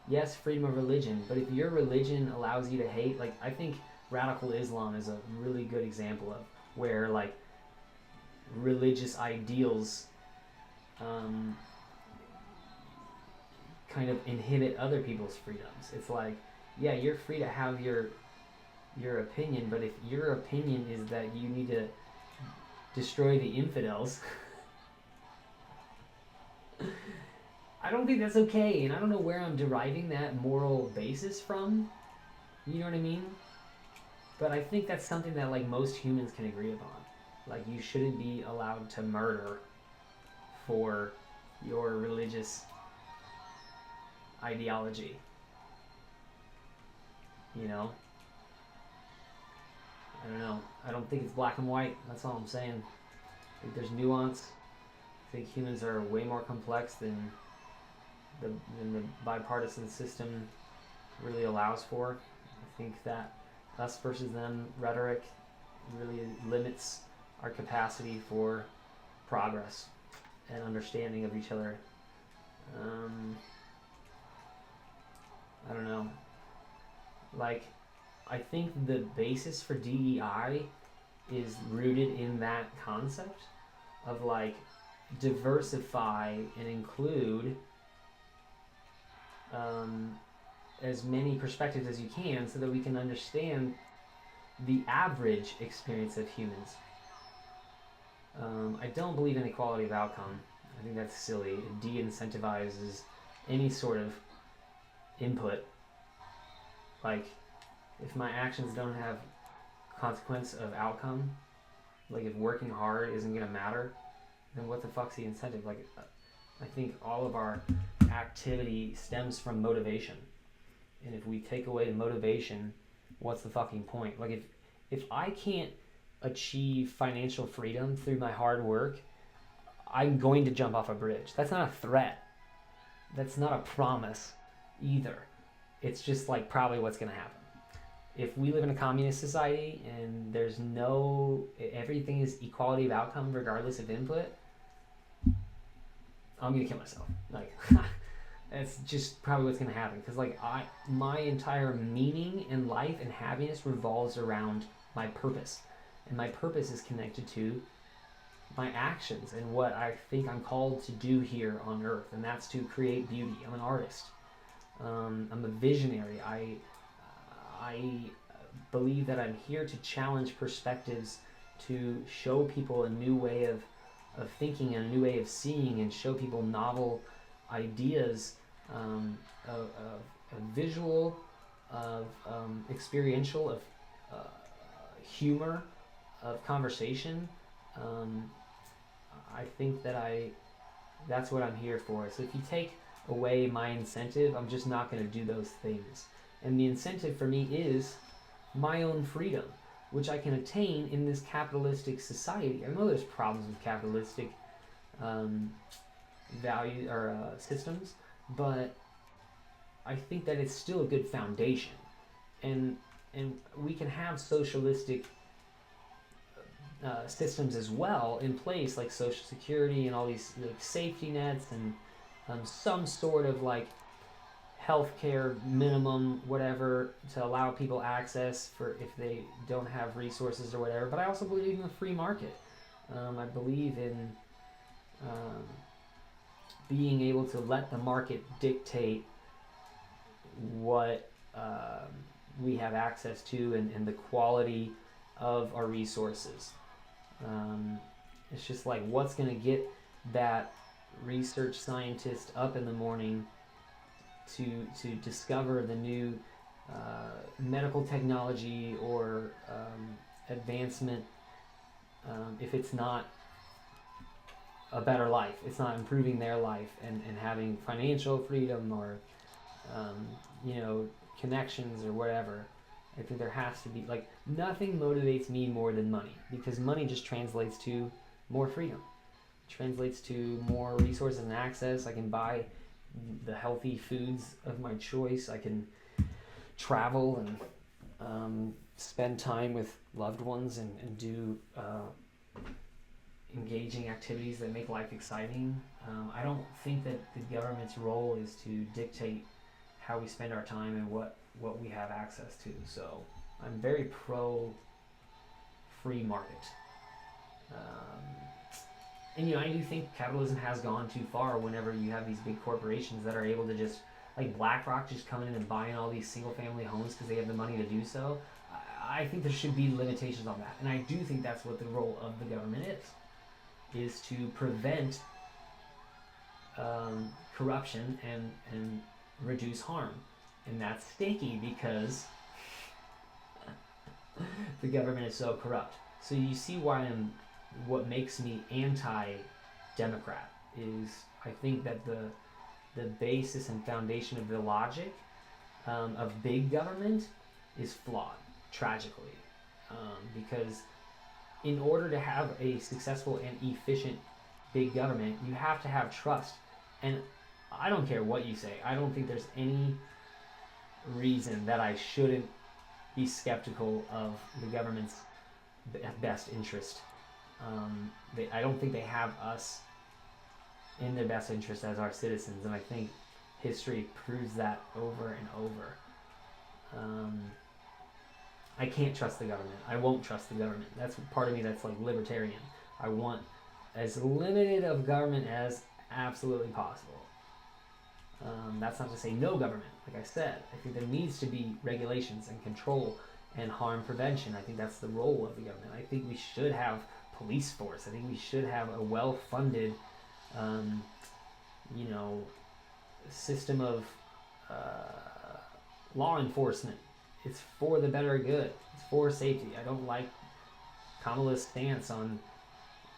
yes, freedom of religion, but if your religion allows you to hate, like, I think radical Islam is a really good example of where, like, religious ideals kind of inhibit other people's freedoms. It's like, yeah, you're free to have your opinion, but if your opinion is that you need to destroy the infidels, I don't think that's okay, and I don't know where I'm deriving that moral basis from. You know what I mean? But I think that's something that, like, most humans can agree upon. Like, you shouldn't be allowed to murder for your religious ideology. You know? I don't know. I don't think it's black and white. That's all I'm saying. I think there's nuance. I think humans are way more complex than the bipartisan system really allows for. I think that us versus them rhetoric really limits our capacity for progress and understanding of each other. I don't know. Like, I think the basis for DEI is rooted in that concept of, like, diversify and include as many perspectives as you can so that we can understand the average experience of humans. I don't believe in equality of outcome. I think that's silly. It de-incentivizes any sort of input. Like, if my actions don't have consequence of outcome, like if working hard isn't going to matter, then what the fuck's the incentive? Like, I think all of our activity stems from motivation. And if we take away the motivation, what's the fucking point? Like, if I can't achieve financial freedom through my hard work, I'm going to jump off a bridge. That's not a threat. That's not a promise either. It's just, like, probably what's going to happen. If we live in a communist society and there's everything is equality of outcome regardless of input, I'm going to kill myself. Like, that's just probably what's going to happen. Because, like, my entire meaning in life and happiness revolves around my purpose. And my purpose is connected to my actions and what I think I'm called to do here on earth. And that's to create beauty. I'm an artist. I'm a visionary. I believe that I'm here to challenge perspectives, to show people a new way of thinking and a new way of seeing, and show people novel ideas of visual, of experiential, of humor, of conversation. I think that's what I'm here for. So if you take away my incentive, I'm just not going to do those things. And the incentive for me is my own freedom, which I can attain in this capitalistic society. I know there's problems with capitalistic value or systems, but I think that it's still a good foundation. And we can have socialistic systems as well in place, like Social Security and all these, like, safety nets and some sort of, like, healthcare minimum, whatever, to allow people access for if they don't have resources or whatever. But I also believe in the free market. I believe in being able to let the market dictate what we have access to and the quality of our resources. It's just like, what's going to get that research scientist up in the morning to discover the new medical technology or advancement, if it's not a better life. It's not improving their life and having financial freedom or, you know, connections or whatever. I think there has to be, like, nothing motivates me more than money, because money just translates to more freedom. It translates to more resources and access. I can buy the healthy foods of my choice. I can travel and spend time with loved ones and do engaging activities that make life exciting. I don't think that the government's role is to dictate how we spend our time and what we have access to. So I'm very pro free market. And you know, I do think capitalism has gone too far whenever you have these big corporations that are able to just, like BlackRock, just coming in and buying all these single family homes because they have the money to do so. I think there should be limitations on that. And I do think that's what the role of the government is to prevent corruption and reduce harm. And that's sticky because the government is so corrupt. So you see why what makes me anti-democrat is I think that the basis and foundation of the logic of big government is flawed, tragically. Because in order to have a successful and efficient big government, you have to have trust. And I don't care what you say. I don't think there's any reason that I shouldn't be skeptical of the government's best interest. I don't think they have us in their best interest as our citizens, and I think history proves that over and over. I can't trust the government. I won't trust the government. That's part of me that's like libertarian. I want as limited of government as absolutely possible. That's not to say no government. Like I said, I think there needs to be regulations and control and harm prevention. I think that's the role of the government. I think we should have police force. I think we should have a well-funded, you know, system of law enforcement. It's for the better good. It's for safety. I don't like Kamala's stance on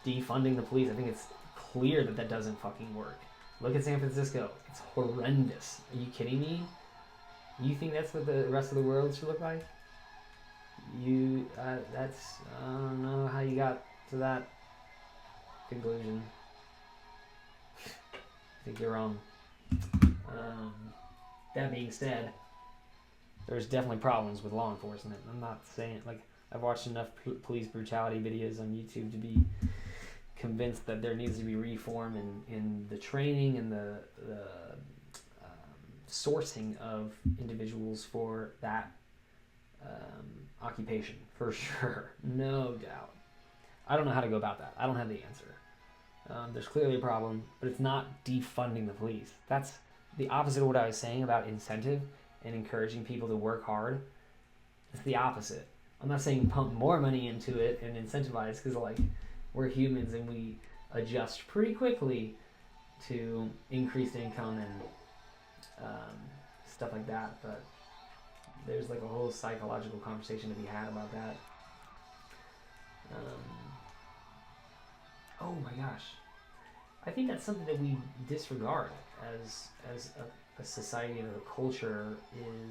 defunding the police. I think it's clear that that doesn't fucking work. Look at San Francisco. It's horrendous. Are you kidding me? You think that's what the rest of the world should look like? That's, I don't know how you got to that conclusion. I think you're wrong. That being said, there's definitely problems with law enforcement. I'm not saying, like, I've watched enough police brutality videos on YouTube to be convinced that there needs to be reform in the training and the sourcing of individuals for that occupation, for sure, no doubt. I don't know how to go about that. I don't have the answer. There's clearly a problem, but it's not defunding the police. That's the opposite of what I was saying about incentive and encouraging people to work hard. It's the opposite. I'm not saying pump more money into it and incentivize, because like we're humans and we adjust pretty quickly to increased income and stuff like that. But there's like a whole psychological conversation to be had about that. Oh my gosh. I think that's something that we disregard as a society and a culture,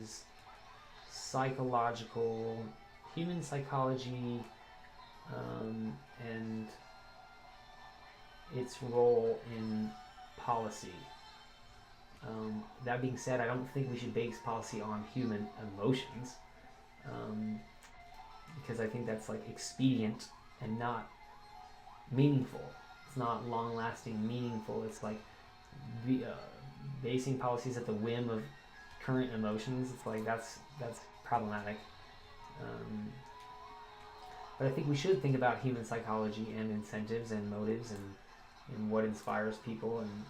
is psychological, human psychology, and its role in policy. That being said, I don't think we should base policy on human emotions, because I think that's like expedient and not meaningful. It's not long-lasting, meaningful. It's like basing policies at the whim of current emotions. It's like that's problematic. But I think we should think about human psychology and incentives and motives and what inspires people, and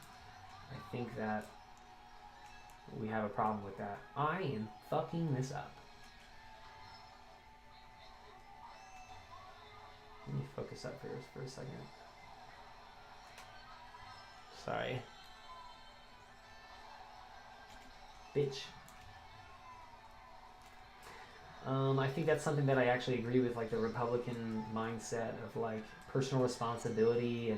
I think that we have a problem with that. I am fucking this up. Let me focus up here for a second. Sorry. Bitch. I think that's something that I actually agree with, like the Republican mindset of like personal responsibility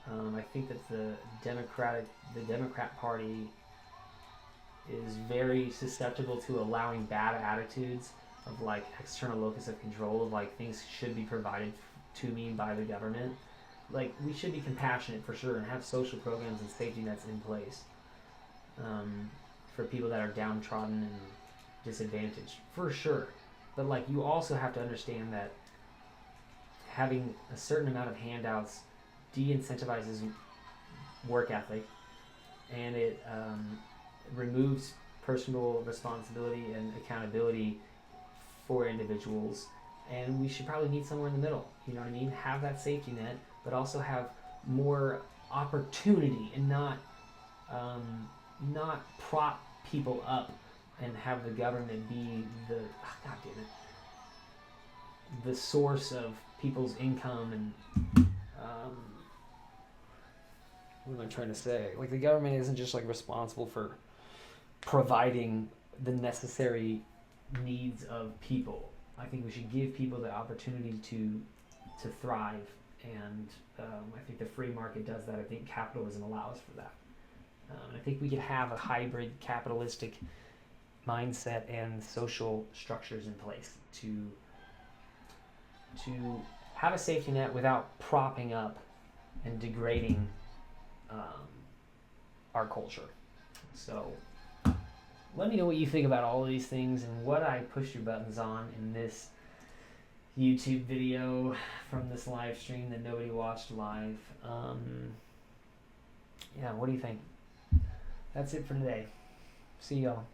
I think that the Democrat Party is very susceptible to allowing bad attitudes of like external locus of control, of like things should be provided to me by the government. Like, we should be compassionate for sure and have social programs and safety nets in place for people that are downtrodden and disadvantaged, for sure. But like, you also have to understand that having a certain amount of handouts de-incentivizes work ethic, and it removes personal responsibility and accountability for individuals. And we should probably meet somewhere in the middle. You know what I mean? Have that safety net, but also have more opportunity, and not prop people up and have the government be the source of people's income. And what am I trying to say? Like, the government isn't just like responsible for providing the necessary needs of people. I think we should give people the opportunity to thrive, and I think the free market does that. I think capitalism allows for that. I think we could have a hybrid capitalistic mindset and social structures in place to have a safety net without propping up and degrading our culture. So let me know what you think about all of these things and what I pushed your buttons on in this YouTube video from this live stream that nobody watched live. Yeah, what do you think? That's it for today. See y'all.